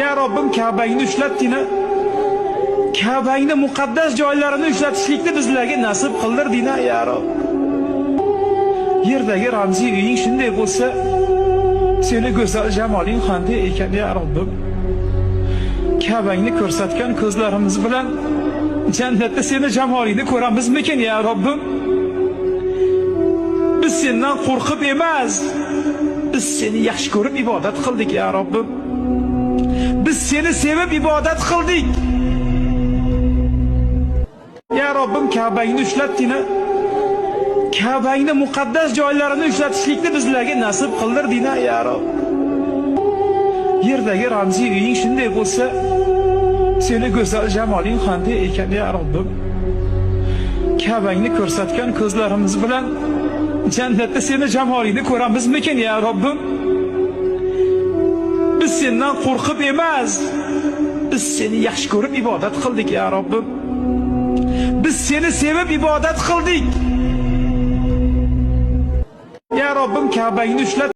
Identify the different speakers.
Speaker 1: Ya Robbim, Ka'bangni ushlatding. Ka'bangni muqaddas joylarini ishlatishlikni bizlarga nasib qildirding, ya Rob. Yerdagi ramziy uying shunday bo'lsa, seni go'zal jamoling qanday ekan, ya Robbim. Ka'bangni ko'rsatgan ko'zlarimiz bilan jannatda seni jamolingni ko'ramizmikin, ya Robbim? Biz sendan qo'rqib emas, biz seni yaxshi ko'rib ibodat qildik, ya Robbim. Biz seni sevib ibodat qildik. Ya Robbim, Ka'bangni ushlatding. Ka'bangni muqaddas joylarini ishlatishlikni bizlarga nasib qildirding, ya Rob. Yerdagi ramziy uying shunday bo'lsa, seni go'zal jamoling qanday ekan, ya Robbim. Ka'bangni ko'rsatgan ko'zlarimiz bilan jannatda seni jamolingni ko'ramizmikin, ya Robbim? Biz sendan qo'rqib emas, biz seni yaxshi ko'rib ibodat qildik, ya Robbim. Biz seni sevib ibodat qildik. Ya Robbim, Ka'bangni ushlat.